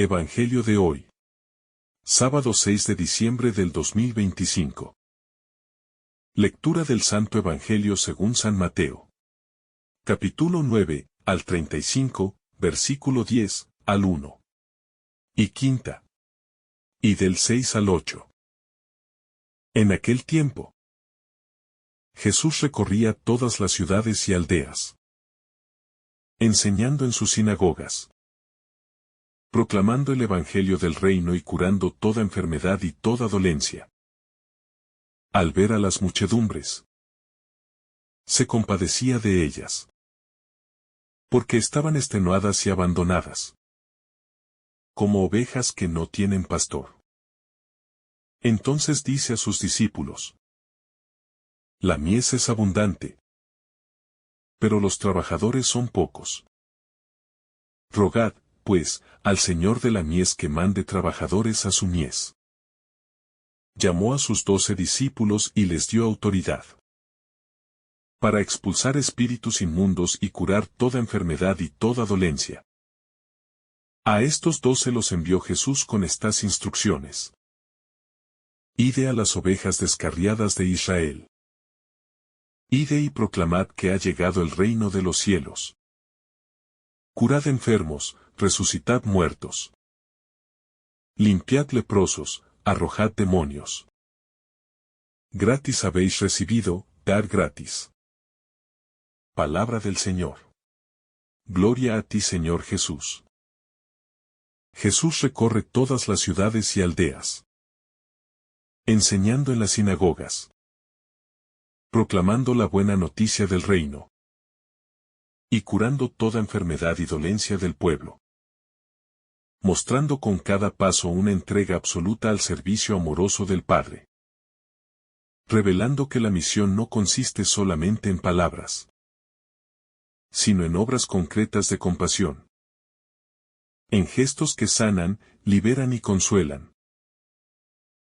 Evangelio de hoy. Sábado 6 de diciembre del 2025. Lectura del Santo Evangelio según San Mateo. Capítulo 9, al 35, versículo 10, al 1. Y quinta. Y del 6 al 8. En aquel tiempo, Jesús recorría todas las ciudades y aldeas, enseñando en sus sinagogas, proclamando el Evangelio del reino y curando toda enfermedad y toda dolencia. Al ver a las muchedumbres, se compadecía de ellas, porque estaban extenuadas y abandonadas, como ovejas que no tienen pastor. Entonces dice a sus discípulos: La mies es abundante, pero los trabajadores son pocos. Rogad, pues, al Señor de la mies que mande trabajadores a su mies. Llamó a sus 12 discípulos y les dio autoridad para expulsar espíritus inmundos y curar toda enfermedad y toda dolencia. A estos 12 los envió Jesús con estas instrucciones: Ide a las ovejas descarriadas de Israel. Ide y proclamad que ha llegado el reino de los cielos. Curad enfermos, resucitad muertos. Limpiad leprosos, arrojad demonios. Gratis habéis recibido, dar gratis. Palabra del Señor. Gloria a ti, Señor Jesús. Jesús recorre todas las ciudades y aldeas, enseñando en las sinagogas, proclamando la buena noticia del reino, y curando toda enfermedad y dolencia del pueblo, mostrando con cada paso una entrega absoluta al servicio amoroso del Padre, revelando que la misión no consiste solamente en palabras, sino en obras concretas de compasión, en gestos que sanan, liberan y consuelan,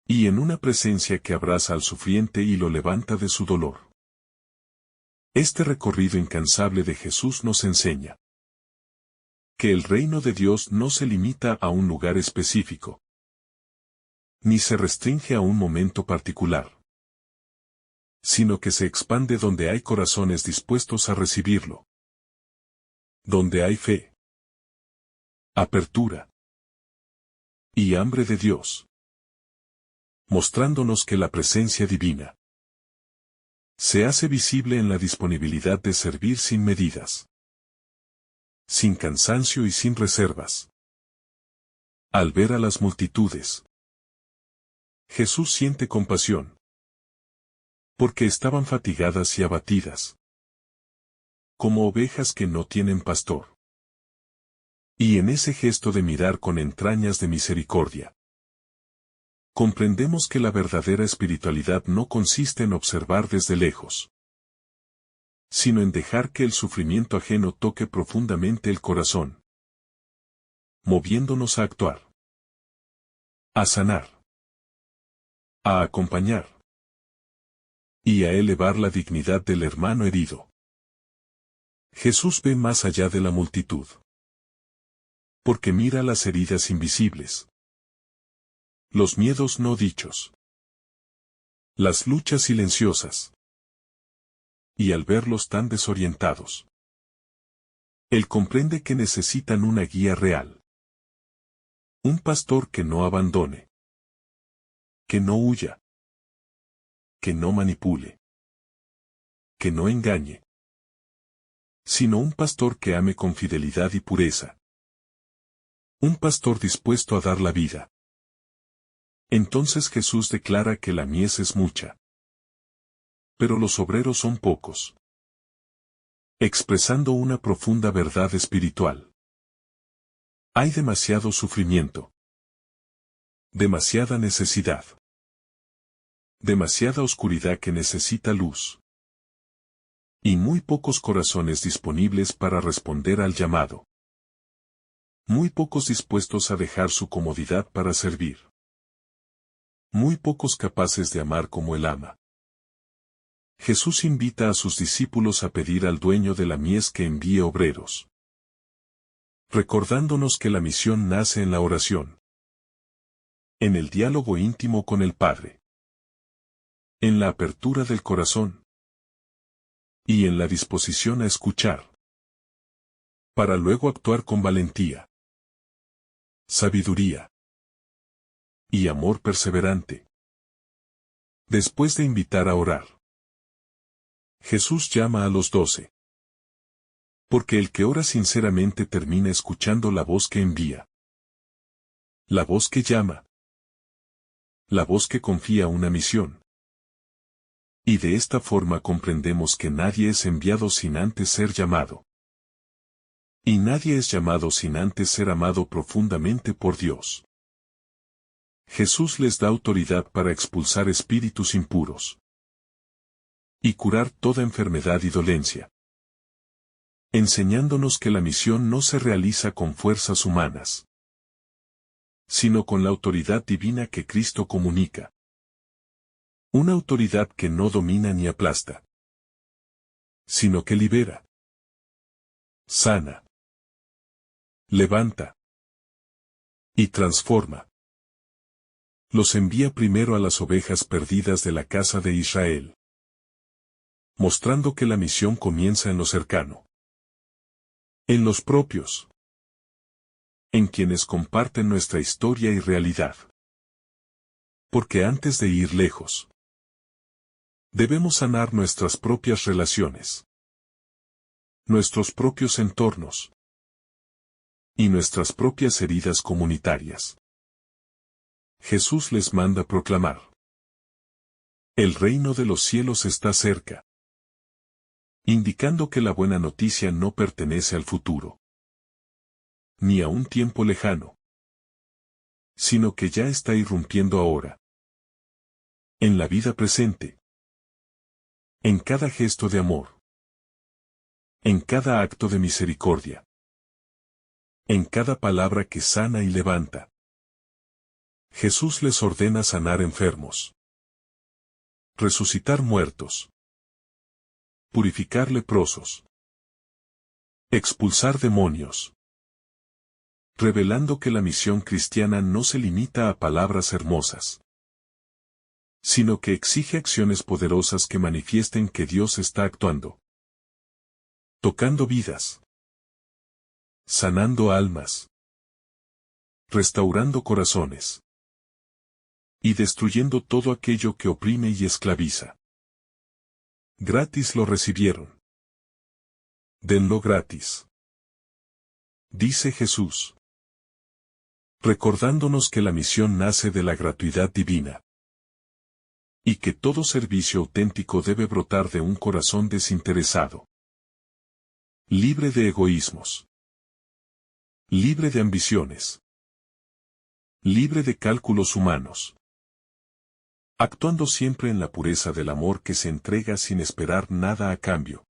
y en una presencia que abraza al sufriente y lo levanta de su dolor. Este recorrido incansable de Jesús nos enseña que el reino de Dios no se limita a un lugar específico, ni se restringe a un momento particular, sino que se expande donde hay corazones dispuestos a recibirlo, donde hay fe, apertura y hambre de Dios, mostrándonos que la presencia divina se hace visible en la disponibilidad de servir sin medidas, sin cansancio y sin reservas. Al ver a las multitudes, Jesús siente compasión, porque estaban fatigadas y abatidas, como ovejas que no tienen pastor. Y en ese gesto de mirar con entrañas de misericordia, comprendemos que la verdadera espiritualidad no consiste en observar desde lejos, sino en dejar que el sufrimiento ajeno toque profundamente el corazón, moviéndonos a actuar, a sanar, a acompañar y a elevar la dignidad del hermano herido. Jesús ve más allá de la multitud, porque mira las heridas invisibles, los miedos no dichos, las luchas silenciosas. Y al verlos tan desorientados, Él comprende que necesitan una guía real. Un pastor que no abandone, que no huya, que no manipule, que no engañe, sino un pastor que ame con fidelidad y pureza. Un pastor dispuesto a dar la vida. Entonces Jesús declara que la mies es mucha, pero los obreros son pocos, expresando una profunda verdad espiritual. Hay demasiado sufrimiento, demasiada necesidad, demasiada oscuridad que necesita luz, y muy pocos corazones disponibles para responder al llamado, muy pocos dispuestos a dejar su comodidad para servir, muy pocos capaces de amar como Él ama. Jesús invita a sus discípulos a pedir al dueño de la mies que envíe obreros. recordándonos que la misión nace en la oración, en el diálogo íntimo con el Padre, en la apertura del corazón y en la disposición a escuchar, para luego actuar con valentía, sabiduría y amor perseverante. Después de invitar a orar, Jesús llama a los 12. Porque el que ora sinceramente termina escuchando la voz que envía, la voz que llama, la voz que confía una misión. Y de esta forma comprendemos que nadie es enviado sin antes ser llamado. Y nadie es llamado sin antes ser amado profundamente por Dios. Jesús les da autoridad para expulsar espíritus impuros y curar toda enfermedad y dolencia, enseñándonos que la misión no se realiza con fuerzas humanas, sino con la autoridad divina que Cristo comunica. Una autoridad que no domina ni aplasta, sino que libera, sana, levanta y transforma. Los envía primero a las ovejas perdidas de la casa de Israel, mostrando que la misión comienza en lo cercano, en los propios, en quienes comparten nuestra historia y realidad. Porque antes de ir lejos, debemos sanar nuestras propias relaciones, nuestros propios entornos y nuestras propias heridas comunitarias. Jesús les manda proclamar: el reino de los cielos está cerca, indicando que la buena noticia no pertenece al futuro, ni a un tiempo lejano, sino que ya está irrumpiendo ahora, en la vida presente, en cada gesto de amor, en cada acto de misericordia, en cada palabra que sana y levanta. Jesús les ordena sanar enfermos, resucitar muertos, purificar leprosos, expulsar demonios, revelando que la misión cristiana no se limita a palabras hermosas, sino que exige acciones poderosas que manifiesten que Dios está actuando, tocando vidas, sanando almas, restaurando corazones y destruyendo todo aquello que oprime y esclaviza. Gratis lo recibieron. Denlo gratis, dice Jesús, recordándonos que la misión nace de la gratuidad divina, y que todo servicio auténtico debe brotar de un corazón desinteresado, libre de egoísmos, libre de ambiciones, libre de cálculos humanos, actuando siempre en la pureza del amor que se entrega sin esperar nada a cambio.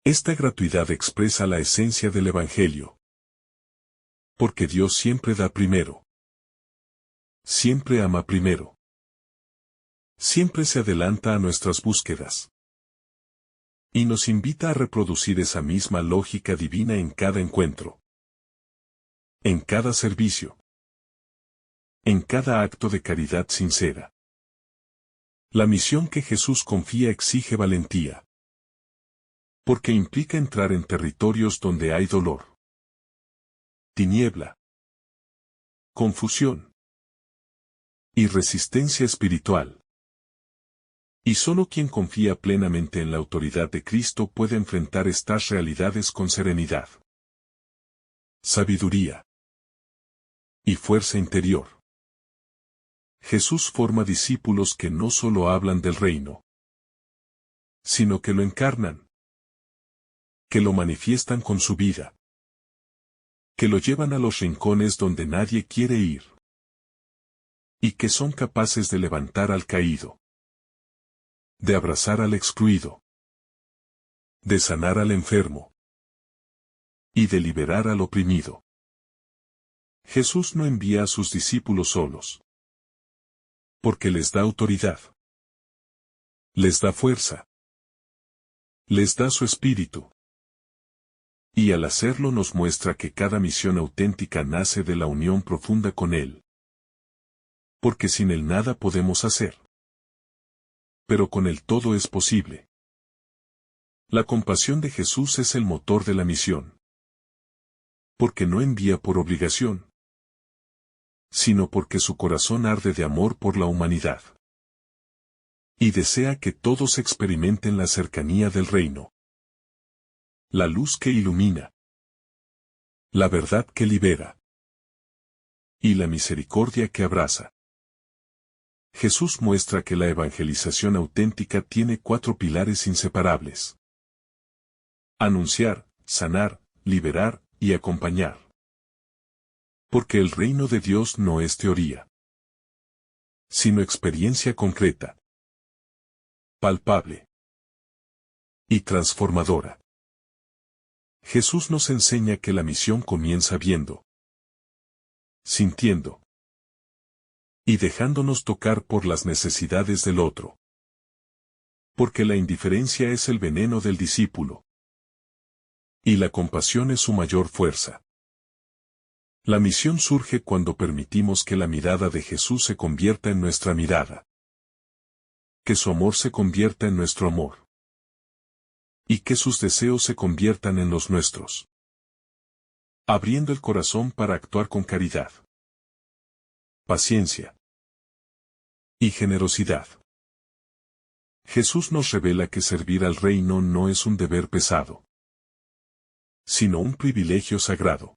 Esta gratuidad expresa la esencia del Evangelio. Porque Dios siempre da primero, siempre ama primero, siempre se adelanta a nuestras búsquedas, y nos invita a reproducir esa misma lógica divina en cada encuentro, en cada servicio, en cada acto de caridad sincera. La misión que Jesús confía exige valentía, porque implica entrar en territorios donde hay dolor, tiniebla, confusión y resistencia espiritual. Y solo quien confía plenamente en la autoridad de Cristo puede enfrentar estas realidades con serenidad, sabiduría y fuerza interior. Jesús forma discípulos que no solo hablan del reino, sino que lo encarnan, que lo manifiestan con su vida, que lo llevan a los rincones donde nadie quiere ir, y que son capaces de levantar al caído, de abrazar al excluido, de sanar al enfermo y de liberar al oprimido. Jesús no envía a sus discípulos solos, porque les da autoridad, les da fuerza, les da su espíritu, Y al hacerlo nos muestra que cada misión auténtica nace de la unión profunda con Él. Porque sin Él nada podemos hacer. Pero con Él todo es posible. La compasión de Jesús es el motor de la misión. Porque no envía por obligación, sino porque su corazón arde de amor por la humanidad. Y desea que todos experimenten la cercanía del reino. La luz que ilumina. La verdad que libera. Y la misericordia que abraza. Jesús muestra que la evangelización auténtica tiene 4 pilares inseparables. Anunciar, sanar, liberar y acompañar. Porque el reino de Dios no es teoría, sino experiencia concreta, palpable y transformadora. Jesús nos enseña que la misión comienza viendo, sintiendo y dejándonos tocar por las necesidades del otro. Porque la indiferencia es el veneno del discípulo, y la compasión es su mayor fuerza. La misión surge cuando permitimos que la mirada de Jesús se convierta en nuestra mirada. Que su amor se convierta en nuestro amor. Y que sus deseos se conviertan en los nuestros. Abriendo el corazón para actuar con caridad, paciencia y generosidad. Jesús nos revela que servir al reino no es un deber pesado, sino un privilegio sagrado.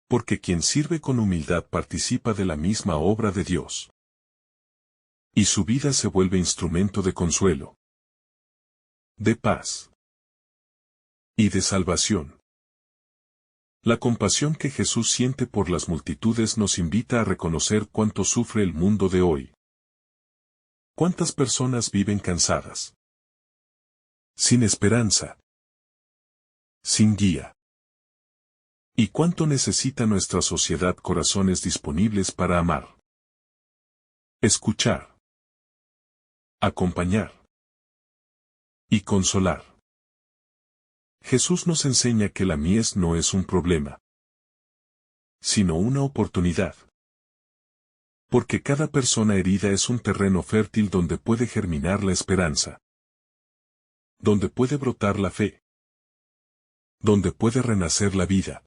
Porque quien sirve con humildad participa de la misma obra de Dios. Y su vida se vuelve instrumento de consuelo, de paz y de salvación. La compasión que Jesús siente por las multitudes nos invita a reconocer cuánto sufre el mundo de hoy. ¿Cuántas personas viven cansadas? Sin esperanza. Sin guía. ¿Y cuánto necesita nuestra sociedad corazones disponibles para amar? Escuchar. Acompañar. Y consolar. Jesús nos enseña que la mies no es un problema, sino una oportunidad. Porque cada persona herida es un terreno fértil donde puede germinar la esperanza. Donde puede brotar la fe. Donde puede renacer la vida.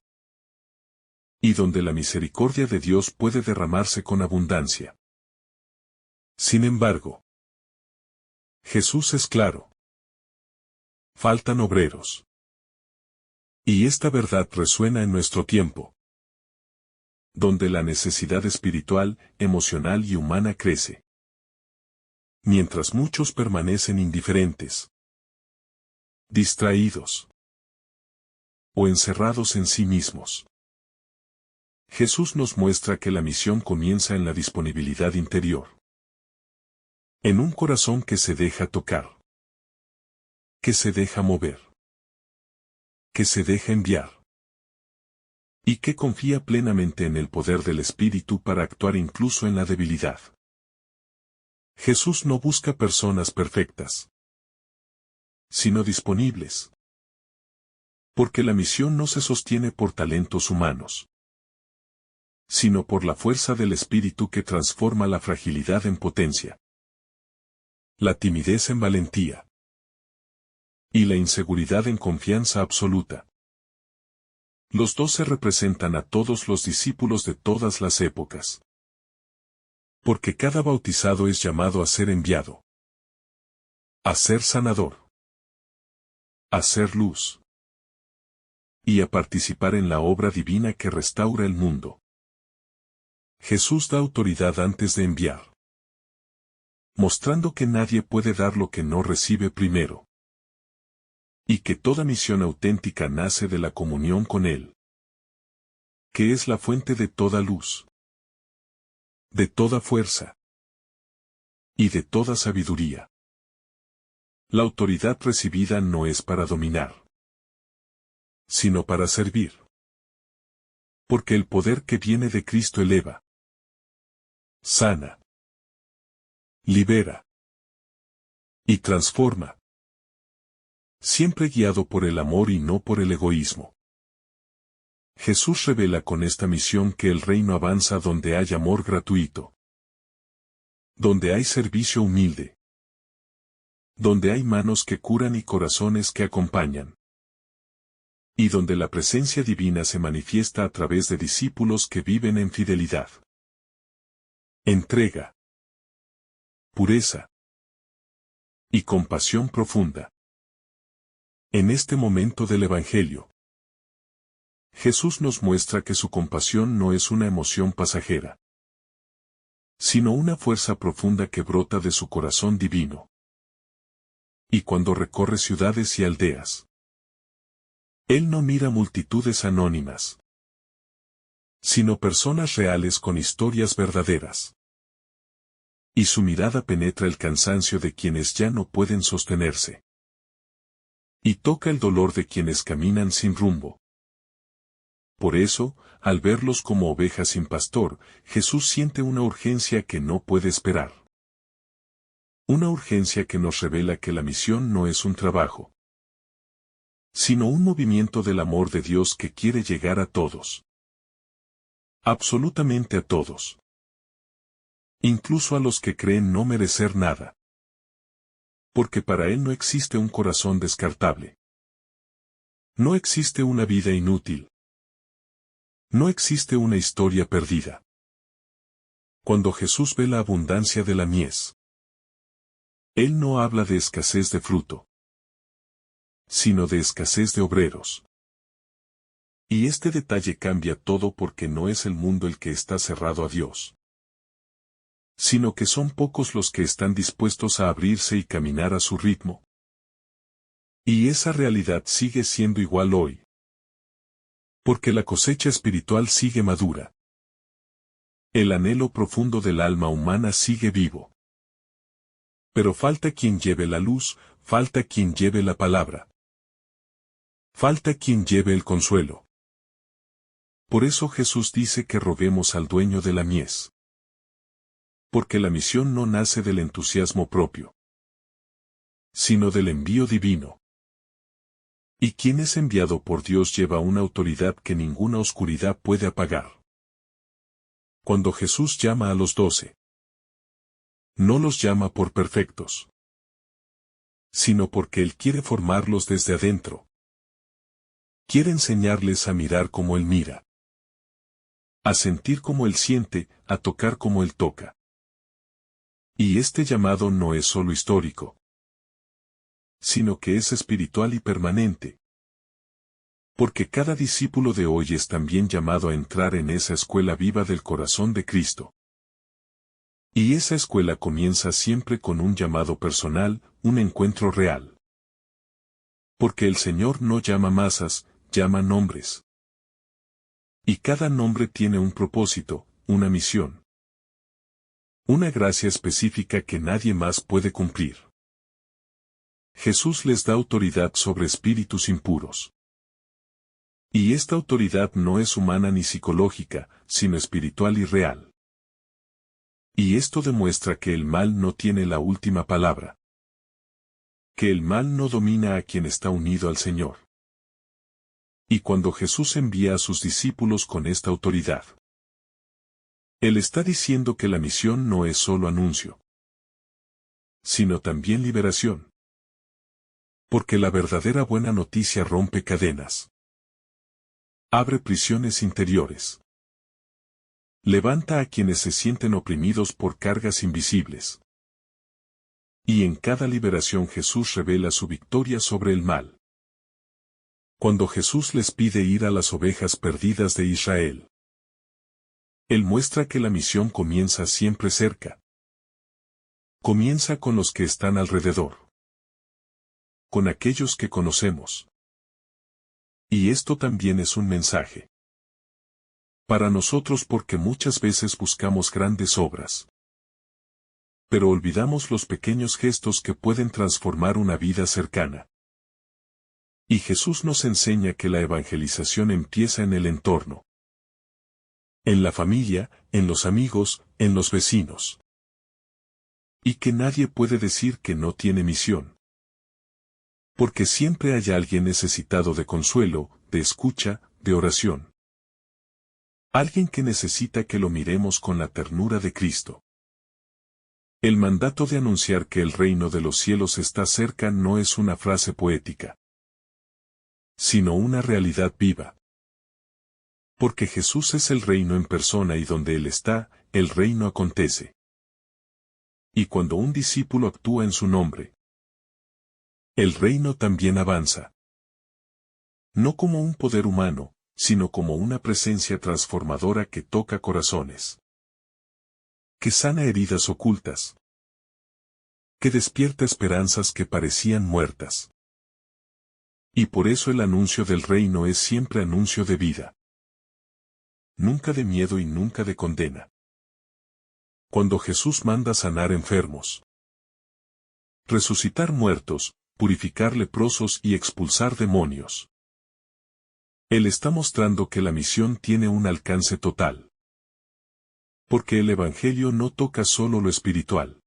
Y donde la misericordia de Dios puede derramarse con abundancia. Sin embargo, Jesús es claro. Faltan obreros. Y esta verdad resuena en nuestro tiempo, donde la necesidad espiritual, emocional y humana crece. Mientras muchos permanecen indiferentes, distraídos o encerrados en sí mismos. Jesús nos muestra que la misión comienza en la disponibilidad interior. En un corazón que se deja tocar. Que se deja mover. Que se deja enviar. Y que confía plenamente en el poder del Espíritu para actuar incluso en la debilidad. Jesús no busca personas perfectas, sino disponibles. Porque la misión no se sostiene por talentos humanos, sino por la fuerza del Espíritu que transforma la fragilidad en potencia. La timidez en valentía. Y la inseguridad en confianza absoluta. Los 12 representan a todos los discípulos de todas las épocas. Porque cada bautizado es llamado a ser enviado. A ser sanador. A ser luz. Y a participar en la obra divina que restaura el mundo. Jesús da autoridad antes de enviar. Mostrando que nadie puede dar lo que no recibe primero. Y que toda misión auténtica nace de la comunión con Él. Que es la fuente de toda luz. De toda fuerza. Y de toda sabiduría. La autoridad recibida no es para dominar, sino para servir. Porque el poder que viene de Cristo eleva. Sana. Libera. Y transforma. Siempre guiado por el amor y no por el egoísmo. Jesús revela con esta misión que el reino avanza donde hay amor gratuito. Donde hay servicio humilde. Donde hay manos que curan y corazones que acompañan. Y donde la presencia divina se manifiesta a través de discípulos que viven en fidelidad. Entrega. Pureza. Y compasión profunda. En este momento del Evangelio, Jesús nos muestra que su compasión no es una emoción pasajera, sino una fuerza profunda que brota de su corazón divino. Y cuando recorre ciudades y aldeas, Él no mira multitudes anónimas, sino personas reales con historias verdaderas. Y su mirada penetra el cansancio de quienes ya no pueden sostenerse. Y toca el dolor de quienes caminan sin rumbo. Por eso, al verlos como ovejas sin pastor, Jesús siente una urgencia que no puede esperar. Una urgencia que nos revela que la misión no es un trabajo, sino un movimiento del amor de Dios que quiere llegar a todos. Absolutamente a todos. Incluso a los que creen no merecer nada. Porque para Él no existe un corazón descartable. No existe una vida inútil. No existe una historia perdida. Cuando Jesús ve la abundancia de la mies, Él no habla de escasez de fruto, sino de escasez de obreros. Y este detalle cambia todo porque no es el mundo el que está cerrado a Dios, sino que son pocos los que están dispuestos a abrirse y caminar a su ritmo. Y esa realidad sigue siendo igual hoy. Porque la cosecha espiritual sigue madura. El anhelo profundo del alma humana sigue vivo. Pero falta quien lleve la luz, falta quien lleve la palabra. Falta quien lleve el consuelo. Por eso Jesús dice que roguemos al dueño de la mies. Porque la misión no nace del entusiasmo propio, sino del envío divino. Y quien es enviado por Dios lleva una autoridad que ninguna oscuridad puede apagar. Cuando Jesús llama a los 12, no los llama por perfectos, sino porque Él quiere formarlos desde adentro. Quiere enseñarles a mirar como Él mira, a sentir como Él siente, a tocar como Él toca. Y este llamado no es solo histórico, sino que es espiritual y permanente. Porque cada discípulo de hoy es también llamado a entrar en esa escuela viva del corazón de Cristo. Y esa escuela comienza siempre con un llamado personal, un encuentro real. Porque el Señor no llama masas, llama nombres. Y cada nombre tiene un propósito, una misión. Una gracia específica que nadie más puede cumplir. Jesús les da autoridad sobre espíritus impuros. Y esta autoridad no es humana ni psicológica, sino espiritual y real. Y esto demuestra que el mal no tiene la última palabra. Que el mal no domina a quien está unido al Señor. Y cuando Jesús envía a sus discípulos con esta autoridad, Él está diciendo que la misión no es solo anuncio, sino también liberación. Porque la verdadera buena noticia rompe cadenas. Abre prisiones interiores. Levanta a quienes se sienten oprimidos por cargas invisibles. Y en cada liberación Jesús revela su victoria sobre el mal. Cuando Jesús les pide ir a las ovejas perdidas de Israel, Él muestra que la misión comienza siempre cerca. Comienza con los que están alrededor. Con aquellos que conocemos. Y esto también es un mensaje. Para nosotros porque muchas veces buscamos grandes obras. Pero olvidamos los pequeños gestos que pueden transformar una vida cercana. Y Jesús nos enseña que la evangelización empieza en el entorno. En la familia, en los amigos, en los vecinos. Y que nadie puede decir que no tiene misión. Porque siempre hay alguien necesitado de consuelo, de escucha, de oración. Alguien que necesita que lo miremos con la ternura de Cristo. El mandato de anunciar que el reino de los cielos está cerca no es una frase poética, sino una realidad viva. Porque Jesús es el reino en persona y donde Él está, el reino acontece. Y cuando un discípulo actúa en su nombre, el reino también avanza. No como un poder humano, sino como una presencia transformadora que toca corazones, que sana heridas ocultas, que despierta esperanzas que parecían muertas. Y por eso el anuncio del reino es siempre anuncio de vida. Nunca de miedo y nunca de condena. Cuando Jesús manda sanar enfermos, resucitar muertos, purificar leprosos y expulsar demonios, Él está mostrando que la misión tiene un alcance total. Porque el Evangelio no toca solo lo espiritual,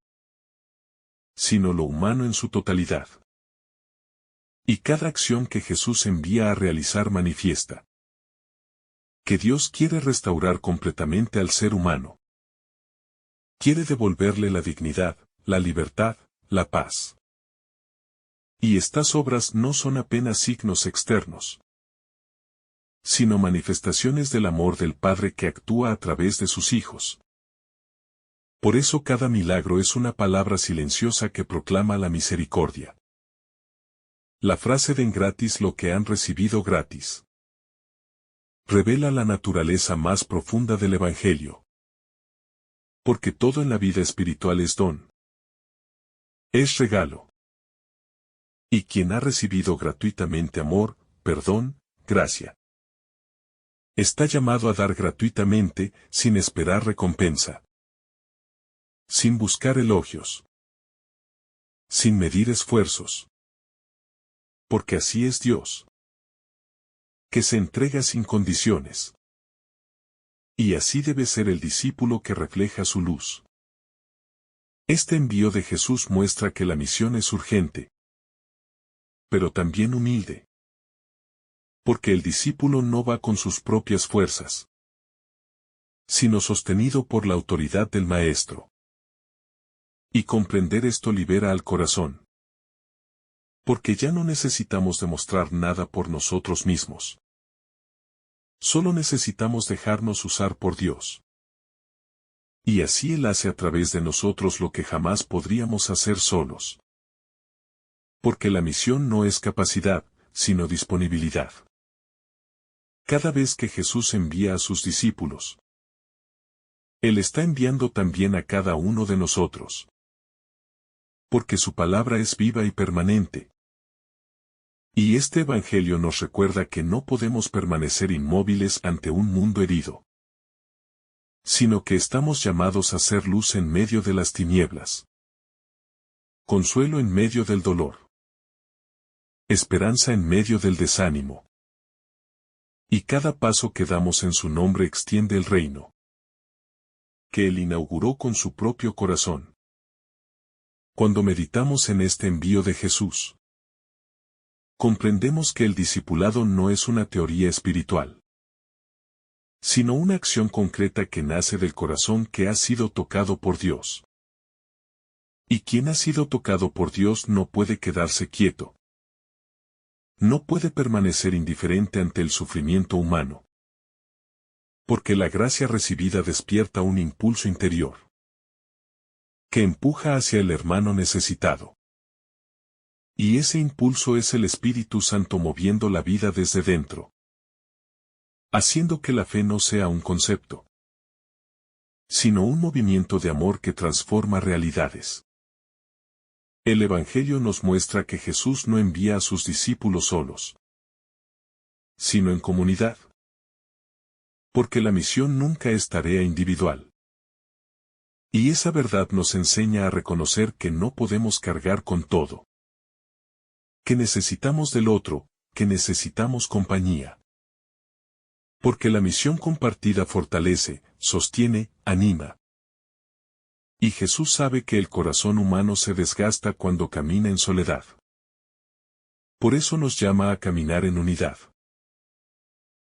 sino lo humano en su totalidad. Y cada acción que Jesús envía a realizar manifiesta que Dios quiere restaurar completamente al ser humano. Quiere devolverle la dignidad, la libertad, la paz. Y estas obras no son apenas signos externos, sino manifestaciones del amor del Padre que actúa a través de sus hijos. Por eso cada milagro es una palabra silenciosa que proclama la misericordia. La frase den gratis lo que han recibido gratis revela la naturaleza más profunda del Evangelio. Porque todo en la vida espiritual es don. Es regalo. Y quien ha recibido gratuitamente amor, perdón, gracia, está llamado a dar gratuitamente, sin esperar recompensa. Sin buscar elogios. Sin medir esfuerzos. Porque así es Dios, que se entrega sin condiciones. Y así debe ser el discípulo que refleja su luz. Este envío de Jesús muestra que la misión es urgente, pero también humilde. Porque el discípulo no va con sus propias fuerzas, sino sostenido por la autoridad del Maestro. Y comprender esto libera al corazón. Porque ya no necesitamos demostrar nada por nosotros mismos. Solo necesitamos dejarnos usar por Dios. Y así Él hace a través de nosotros lo que jamás podríamos hacer solos. Porque la misión no es capacidad, sino disponibilidad. Cada vez que Jesús envía a sus discípulos, Él está enviando también a cada uno de nosotros. Porque su palabra es viva y permanente. Y este Evangelio nos recuerda que no podemos permanecer inmóviles ante un mundo herido, sino que estamos llamados a ser luz en medio de las tinieblas, consuelo en medio del dolor, esperanza en medio del desánimo. Y cada paso que damos en su nombre extiende el reino, que Él inauguró con su propio corazón. Cuando meditamos en este envío de Jesús, comprendemos que el discipulado no es una teoría espiritual, sino una acción concreta que nace del corazón que ha sido tocado por Dios. Y quien ha sido tocado por Dios no puede quedarse quieto. No puede permanecer indiferente ante el sufrimiento humano. Porque la gracia recibida despierta un impulso interior, que empuja hacia el hermano necesitado. Y ese impulso es el Espíritu Santo moviendo la vida desde dentro, haciendo que la fe no sea un concepto, sino un movimiento de amor que transforma realidades. El Evangelio nos muestra que Jesús no envía a sus discípulos solos, sino en comunidad. Porque la misión nunca es tarea individual. Y esa verdad nos enseña a reconocer que no podemos cargar con todo. Que necesitamos del otro, que necesitamos compañía. Porque la misión compartida fortalece, sostiene, anima. Y Jesús sabe que el corazón humano se desgasta cuando camina en soledad. Por eso nos llama a caminar en unidad.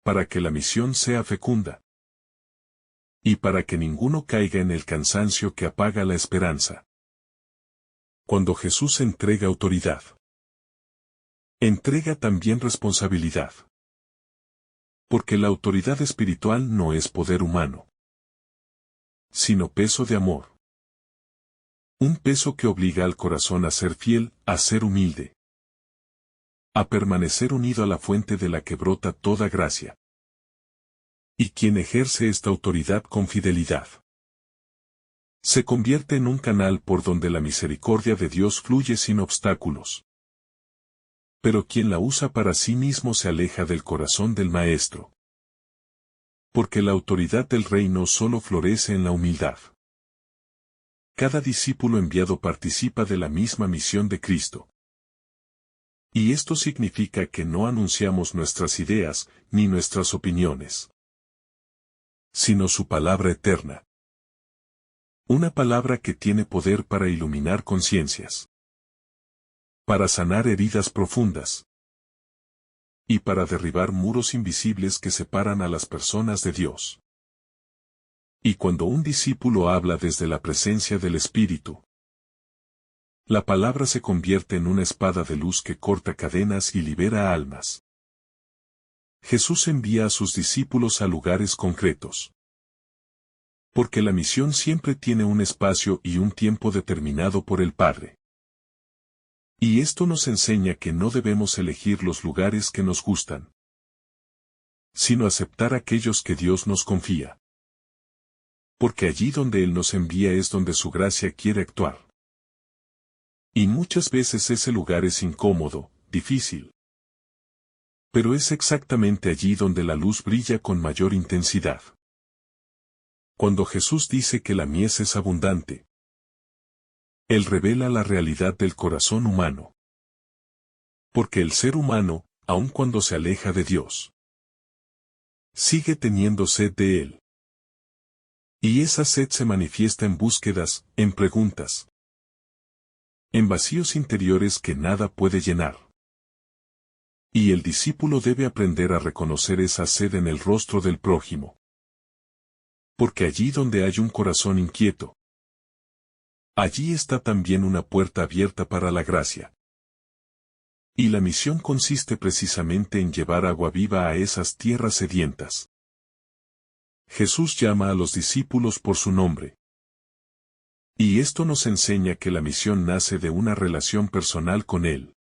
Para que la misión sea fecunda. Y para que ninguno caiga en el cansancio que apaga la esperanza. Cuando Jesús entrega autoridad, entrega también responsabilidad. Porque la autoridad espiritual no es poder humano, sino peso de amor. Un peso que obliga al corazón a ser fiel, a ser humilde, a permanecer unido a la fuente de la que brota toda gracia. Y quien ejerce esta autoridad con fidelidad, se convierte en un canal por donde la misericordia de Dios fluye sin obstáculos. Pero quien la usa para sí mismo se aleja del corazón del Maestro. Porque la autoridad del reino solo florece en la humildad. Cada discípulo enviado participa de la misma misión de Cristo. Y esto significa que no anunciamos nuestras ideas, ni nuestras opiniones, sino su palabra eterna. Una palabra que tiene poder para iluminar conciencias, para sanar heridas profundas, y para derribar muros invisibles que separan a las personas de Dios. Y cuando un discípulo habla desde la presencia del Espíritu, la palabra se convierte en una espada de luz que corta cadenas y libera almas. Jesús envía a sus discípulos a lugares concretos. Porque la misión siempre tiene un espacio y un tiempo determinado por el Padre. Y esto nos enseña que no debemos elegir los lugares que nos gustan, sino aceptar aquellos que Dios nos confía. Porque allí donde Él nos envía es donde su gracia quiere actuar. Y muchas veces ese lugar es incómodo, difícil. Pero es exactamente allí donde la luz brilla con mayor intensidad. Cuando Jesús dice que la mies es abundante, Él revela la realidad del corazón humano. Porque el ser humano, aun cuando se aleja de Dios, sigue teniendo sed de Él. Y esa sed se manifiesta en búsquedas, en preguntas, en vacíos interiores que nada puede llenar. Y el discípulo debe aprender a reconocer esa sed en el rostro del prójimo. Porque allí donde hay un corazón inquieto, allí está también una puerta abierta para la gracia. Y la misión consiste precisamente en llevar agua viva a esas tierras sedientas. Jesús llama a los discípulos por su nombre. Y esto nos enseña que la misión nace de una relación personal con Él.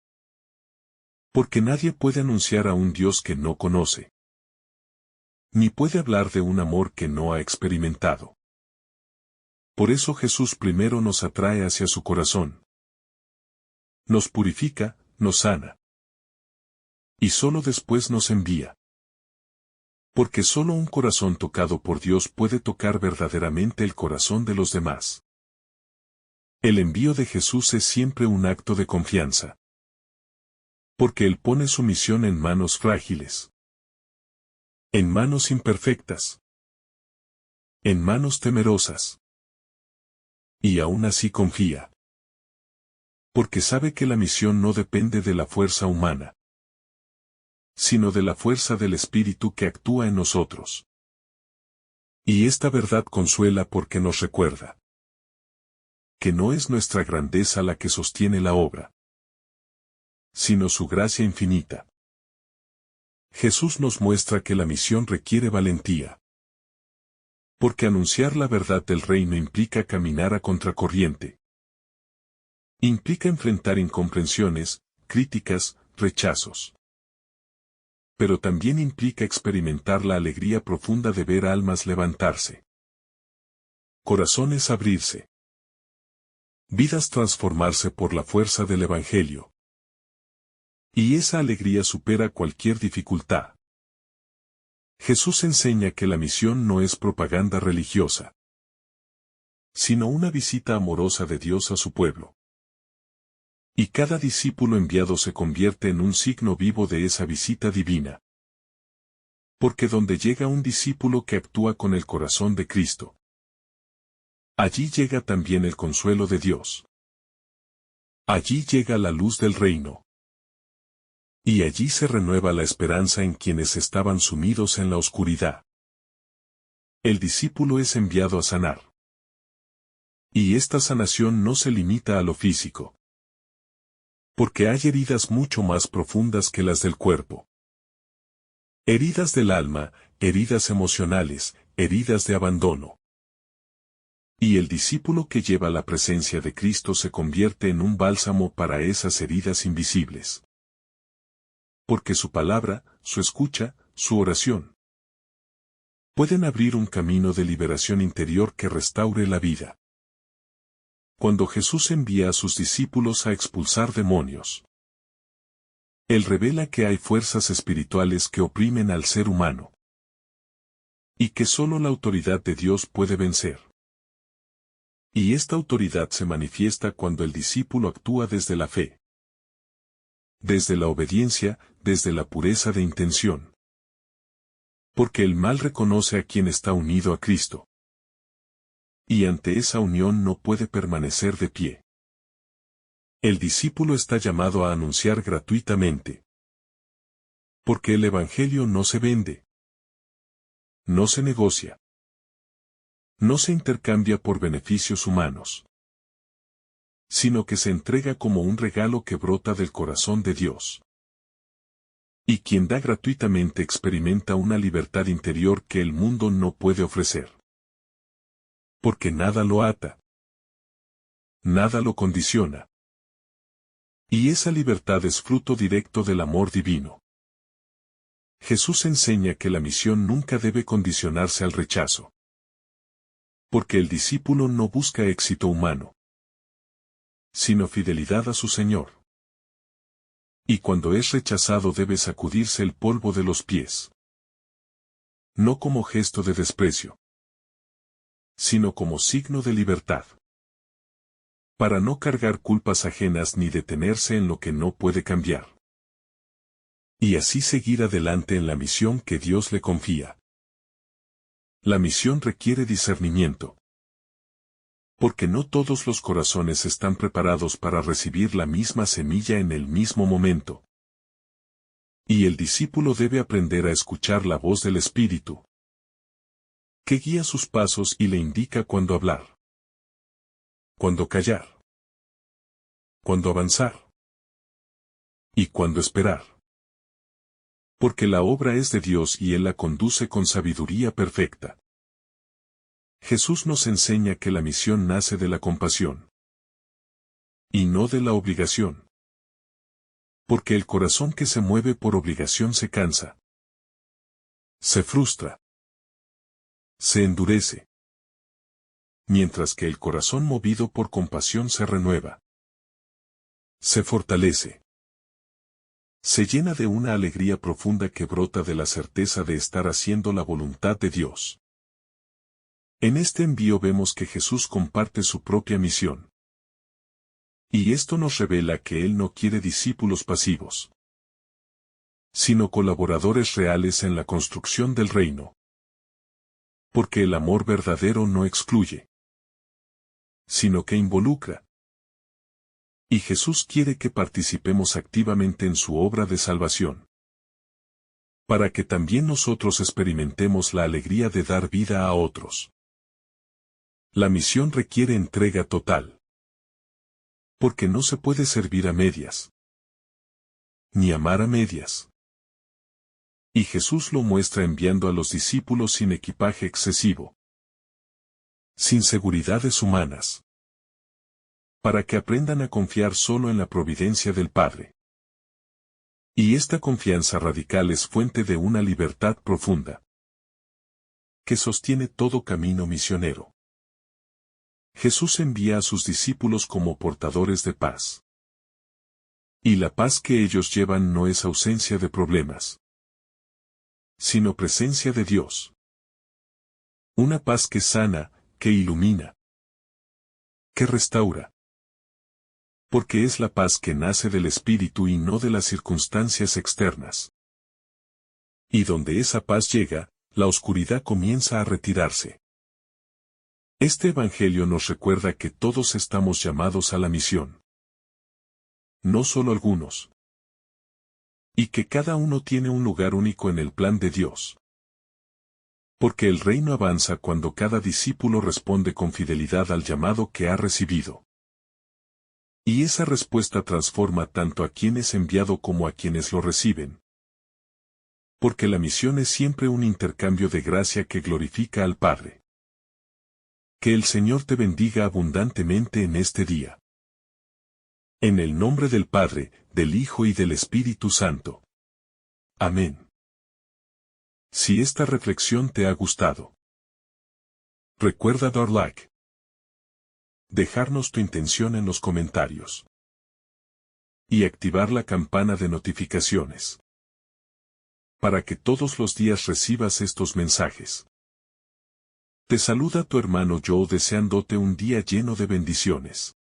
Porque nadie puede anunciar a un Dios que no conoce, ni puede hablar de un amor que no ha experimentado. Por eso Jesús primero nos atrae hacia su corazón. Nos purifica, nos sana. Y solo después nos envía. Porque solo un corazón tocado por Dios puede tocar verdaderamente el corazón de los demás. El envío de Jesús es siempre un acto de confianza. Porque Él pone su misión en manos frágiles, en manos imperfectas, en manos temerosas. Y aún así confía. Porque sabe que la misión no depende de la fuerza humana, sino de la fuerza del Espíritu que actúa en nosotros. Y esta verdad consuela porque nos recuerda que no es nuestra grandeza la que sostiene la obra, sino su gracia infinita. Jesús nos muestra que la misión requiere valentía. Porque anunciar la verdad del reino implica caminar a contracorriente. Implica enfrentar incomprensiones, críticas, rechazos. Pero también implica experimentar la alegría profunda de ver almas levantarse, corazones abrirse, vidas transformarse por la fuerza del Evangelio. Y esa alegría supera cualquier dificultad. Jesús enseña que la misión no es propaganda religiosa, sino una visita amorosa de Dios a su pueblo. Y cada discípulo enviado se convierte en un signo vivo de esa visita divina. Porque donde llega un discípulo que actúa con el corazón de Cristo, allí llega también el consuelo de Dios. Allí llega la luz del reino. Y allí se renueva la esperanza en quienes estaban sumidos en la oscuridad. El discípulo es enviado a sanar. Y esta sanación no se limita a lo físico. Porque hay heridas mucho más profundas que las del cuerpo. Heridas del alma, heridas emocionales, heridas de abandono. Y el discípulo que lleva la presencia de Cristo se convierte en un bálsamo para esas heridas invisibles. Porque su palabra, su escucha, su oración pueden abrir un camino de liberación interior que restaure la vida. Cuando Jesús envía a sus discípulos a expulsar demonios, Él revela que hay fuerzas espirituales que oprimen al ser humano y que solo la autoridad de Dios puede vencer. Y esta autoridad se manifiesta cuando el discípulo actúa desde la fe, desde la obediencia, desde la pureza de intención. Porque el mal reconoce a quien está unido a Cristo. Y ante esa unión no puede permanecer de pie. El discípulo está llamado a anunciar gratuitamente. Porque el Evangelio no se vende. No se negocia. No se intercambia por beneficios humanos. Sino que se entrega como un regalo que brota del corazón de Dios. Y quien da gratuitamente experimenta una libertad interior que el mundo no puede ofrecer. Porque nada lo ata. Nada lo condiciona. Y esa libertad es fruto directo del amor divino. Jesús enseña que la misión nunca debe condicionarse al rechazo. Porque el discípulo no busca éxito humano, sino fidelidad a su Señor. Y cuando es rechazado debe sacudirse el polvo de los pies. No como gesto de desprecio, sino como signo de libertad. Para no cargar culpas ajenas ni detenerse en lo que no puede cambiar. Y así seguir adelante en la misión que Dios le confía. La misión requiere discernimiento. Porque no todos los corazones están preparados para recibir la misma semilla en el mismo momento. Y el discípulo debe aprender a escuchar la voz del Espíritu, que guía sus pasos y le indica cuándo hablar, cuándo callar, cuándo avanzar y cuándo esperar. Porque la obra es de Dios y Él la conduce con sabiduría perfecta. Jesús nos enseña que la misión nace de la compasión y no de la obligación. Porque el corazón que se mueve por obligación se cansa, se frustra, se endurece. Mientras que el corazón movido por compasión se renueva, se fortalece, se llena de una alegría profunda que brota de la certeza de estar haciendo la voluntad de Dios. En este envío vemos que Jesús comparte su propia misión. Y esto nos revela que Él no quiere discípulos pasivos, sino colaboradores reales en la construcción del reino. Porque el amor verdadero no excluye, sino que involucra. Y Jesús quiere que participemos activamente en su obra de salvación, para que también nosotros experimentemos la alegría de dar vida a otros. La misión requiere entrega total. Porque no se puede servir a medias, ni amar a medias. Y Jesús lo muestra enviando a los discípulos sin equipaje excesivo, sin seguridades humanas, para que aprendan a confiar solo en la providencia del Padre. Y esta confianza radical es fuente de una libertad profunda, que sostiene todo camino misionero. Jesús envía a sus discípulos como portadores de paz. Y la paz que ellos llevan no es ausencia de problemas, sino presencia de Dios. Una paz que sana, que ilumina, que restaura. Porque es la paz que nace del Espíritu y no de las circunstancias externas. Y donde esa paz llega, la oscuridad comienza a retirarse. Este Evangelio nos recuerda que todos estamos llamados a la misión. No solo algunos. Y que cada uno tiene un lugar único en el plan de Dios. Porque el reino avanza cuando cada discípulo responde con fidelidad al llamado que ha recibido. Y esa respuesta transforma tanto a quien es enviado como a quienes lo reciben. Porque la misión es siempre un intercambio de gracia que glorifica al Padre. Que el Señor te bendiga abundantemente en este día. En el nombre del Padre, del Hijo y del Espíritu Santo. Amén. Si esta reflexión te ha gustado, recuerda dar like. Dejarnos tu intención en los comentarios. Y activar la campana de notificaciones. Para que todos los días recibas estos mensajes. Te saluda tu hermano Joe deseándote un día lleno de bendiciones.